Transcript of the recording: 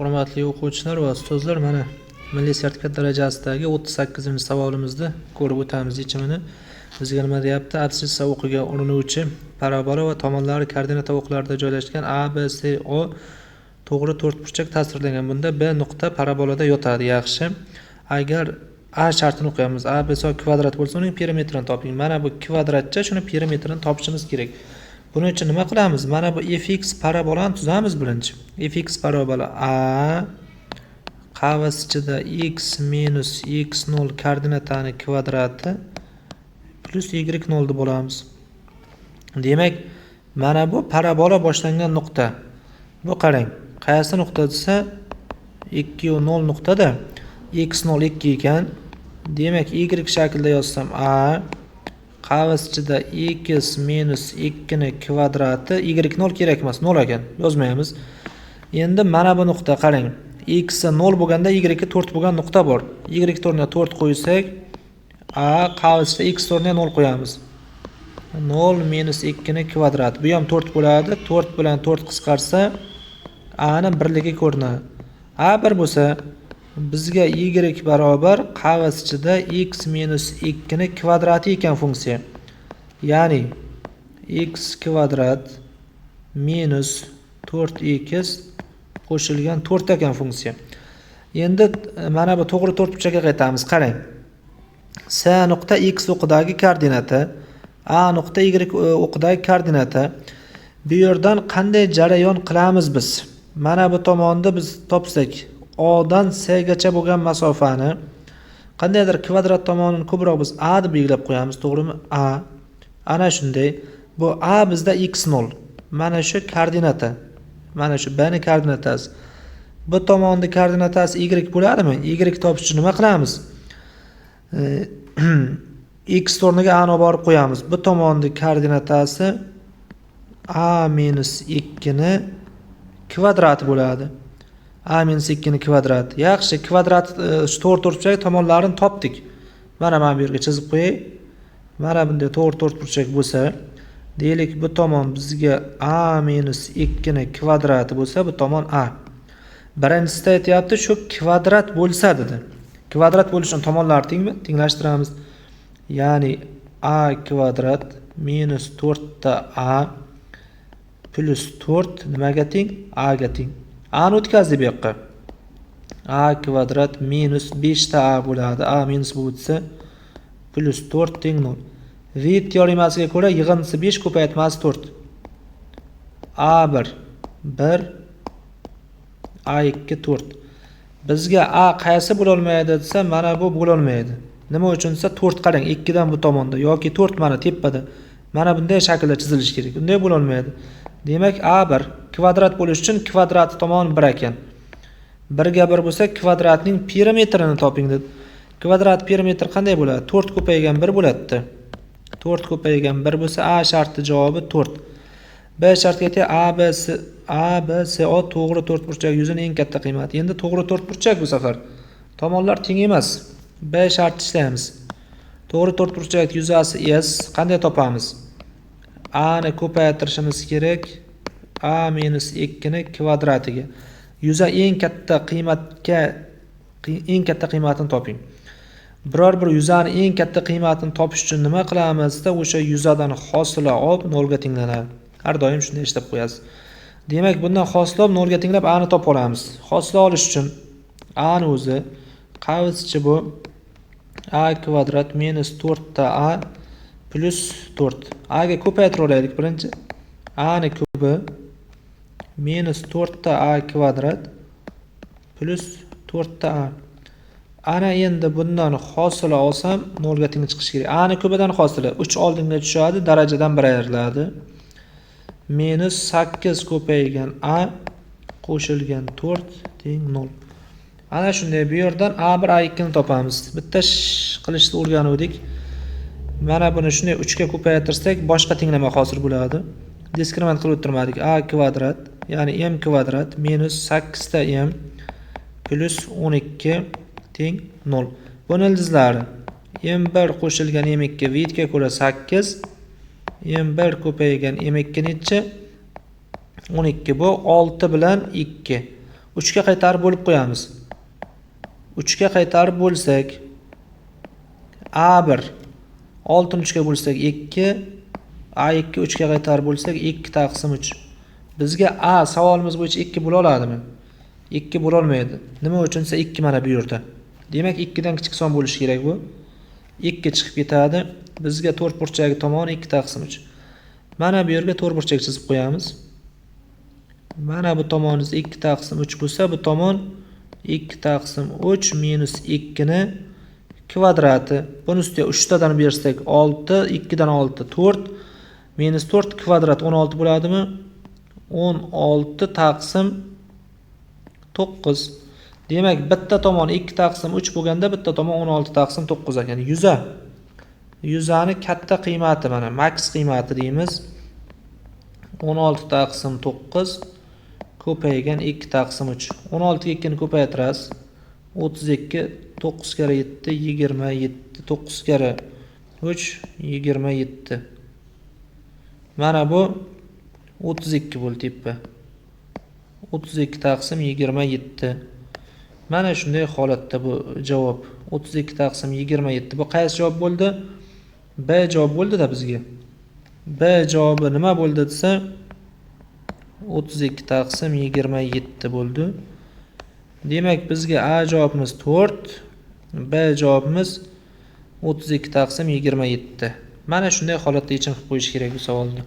Hurmatli o'quvchilar va ustozlar, mana milliy sertifikat darajasidagi 38-savolimizni ko'rib o'tamiz yechimini. Bizga nima deyapti? Absissa o'qiga urinuvchi parabola va tomonlari koordinata o'qlarida joylashgan A, B, C, O to'g'ri to'rtburchak tasvirlangan. Bunda B nuqta parabolada yotadi. Yaxshi. Agar A shartini o'qiymiz. A, B, C kvadrat bo'lsa, uning perimetrini toping. Mana bu kvadratcha, shuni perimetrini topishimiz kerak. Buning uchun nima qilamiz? Mana bu fx parabolani tuzamiz birinchi. Fx parabola A qavs ichida x minus x0 koordinatani kvadrati plus y0 deb olamiz. Demak, mana bu parabola boshlangan nuqta. Bu qarang, qaysi nuqta desa 2 va 0 nuqtada x0 2 ekan. Demak, y shaklida yozsam A qavs ichida x minus 2 ni kvadrati y0 kerak emas, 0 ekan. Yozmaymiz. Endi mana bu nuqta qarang. X 0 bo'lganda y 4 bo'lgan nuqta bor. Y o'rniga 4 qo'ysak, A qavs ichida x o'rniga 0 qo'yamiz. 0 minus 2 ni kvadrat. Bu ham 4 bo'ladi. 4 bilan 4 qisqarsa A ning birligi ko'rinadi. A 1 bo'lsa, bizga y barobar qavs ichida x minus 2 ni kvadrati ekan funksiya. Ya'ni x kvadrat minus 4x qo'shilgan 4 ekan funksiya. Endi mana bu to'g'ri to'rtburchakka qaytamiz. Qarang. S nuqta x o'qidagi koordinata, A nuqta y o'qidagi koordinata. Bu yerdan qanday jarayon qilamiz biz? Mana bu tomonni biz topsak, O dan C gacha bo'lgan masofani qandaydir kvadrat tomonini ko'proq biz A deb belgilab qo'yamiz, to'g'rimi? A. Ana shunday. Bu A bizda x0. Mana shu koordinata. Mana shu B ning koordinatasi. Bu tomonning koordinatasi y bo'ladimi? Y topish uchun nima qilamiz? X o'rniga A ni olib borib qo'yamiz. Bu tomonning koordinatasi A minus 2 ni kvadrati bo'ladi. A minus 2 ni kvadrati. Yaxshi, kvadrat shu to'g'ri to'rtburchak tomonlarini topdik. Mana men bu yerga chizib qo'yay. Mana bunday to'g'ri to'rtburchak bo'lsa, deylik bu tomon bizga A minus 2 ni kvadrati bo'lsa, bu tomon A. Birinchisida aytayapti, shu kvadrat bo'lsa dedi. Kvadrat bo'lish uchun tomonlar tengmi? Tenglashtiramiz. Ya'ni A kvadrat minus 4 ta A plus 4 nimaga teng? A ga teng. A ni o'tkazdik bu yoqqa. A kvadrat minus 5 ta A bo'ladi. A minus bo'lsa plus 4 teng 0. Vid teoremasiga ko'ra yig'indisi 5 ko'paytmasi 4. A1 1 A2 4. Bizga A qaysi bo'la olmaydi desa, mana bu bo'la olmaydi. Nima uchun desa, 4 qarang, 2 dan bu tomonda yoki 4 mana tepada. Mana bunday shaklda chizilishi kerak. Bunday bo'la olmaydi. Demak, A1 kvadrat bo'lish uchun kvadrati tomoni 1 ekan. 1 ga 1 bo'lsa, kvadratning perimetrini toping dedi. Kvadrat perimetr qanday bo'ladi? 4 ko'paygan 1 bo'ladi. 4 ko'paygan 1 bo'lsa, A sharti javobi 4. B shartiga aytay, A, B, C, O to'g'ri to'rtburchak yuzining eng katta qiymati. Endi to'g'ri to'rtburchak bu safar. Tomonlar teng emas. B sharti ishlaymiz. To'g'ri to'rtburchak yuzasi S qanday topamiz? A ni ko'paytirishimiz kerak. A minus 2 ni kvadratiga. Yuza eng katta qiymatini toping. Biror bir yuzani eng katta qiymatini topish uchun nima qilamiz? O'sha yuzadan hosila olib 0 ga tenglanadi. Har doim shunday ishlab qo'yasiz. Demak, bundan hosila olib 0 ga tenglab A ni topib olamiz. Hosila olish uchun A ni o'zi qavs ichi bu A kvadrat minus 4 ta A plus 4. A ga ko'paytirib olaylik birinchi. A ni kubi minus 4 ta A kvadrat plus 4 ta A. Ana endi bundan hosila olsam 0 ga teng chiqishi kerak. A ni kubidan hosila 3 oldinga tushadi, darajadan 1 ayriladi. Minus 8 ko'paygan A qo'shilgan 4 teng 0. Ana shunday bu yerdan A1 A2 ni topamiz. Bitta qilishni o'rganuvdik. Mana buni shunday 3 ga ko'paytirsak, boshqa tenglama hosil bo'ladi. Diskrement qilib o'tirmadik. A kvadrat, ya'ni m kvadrat minus 8 ta m plus 12 teng 0. Buni ildizlari m1 qo'shilgan m2 vidga ko'ra 8, m1 ko'paygan m2 necha? 12. Bu 6 bilan 2. 3 ga qaytarib bo'lib qo'yamiz. 3 ga qaytarib bo'lsak A1 6 ni 3 ga bo'lsak 2, A2 3 ga qaytarib bo'lsak 2 taqsim 3. Bizga A savolimiz bo'yicha 2 bo'la oladimi? 2 bo'la olmaydi. Nima uchunsa 2 mana bu yerda. Demak 2 dan kichik son bo'lishi kerak bu. 2 chiqib ketadi. Bizga to'rtburchagi tomon 2 taqsim 3. Mana bu yerga to'rtburchak chizib qo'yamiz. Mana bu tomoningiz 2 taqsim 3 bo'lsa, bu tomon 2 taqsim 3 minus 2 ni kvadrati. Buni ustiga 3 tadan bersak 6, 2 dan 6 4 minus 4 kvadrat 16 bo'ladimi? 16 taqsim 9. Demak, bitta tomon 2 taqsim 3 bo'lganda, bitta tomon 16 taqsim 9 ekan. 100 ni katta qiymati mana, max qiymati deymiz. 16 taqsim 9 ko'paygan 2 taqsim 3. 16 ga 2 ni ko'paytirasiz. 32 9 kere 7 27 9 kere 3 27. Mana bu 32 bo'ldi teppa. 32 taqsim 27. Mana shunday holatda bu javob 32 taqsim 27. Bu qaysi javob bo'ldi? B javob bo'ldi-da bizga. B javobi nima bo'ldi desa 32 taqsim 27 bo'ldi. Demak bizga A javobimiz 4, B javobimiz 32 taqsim 27. Mana shunday holatda yechim qilib qo'yish kerak bu savolni.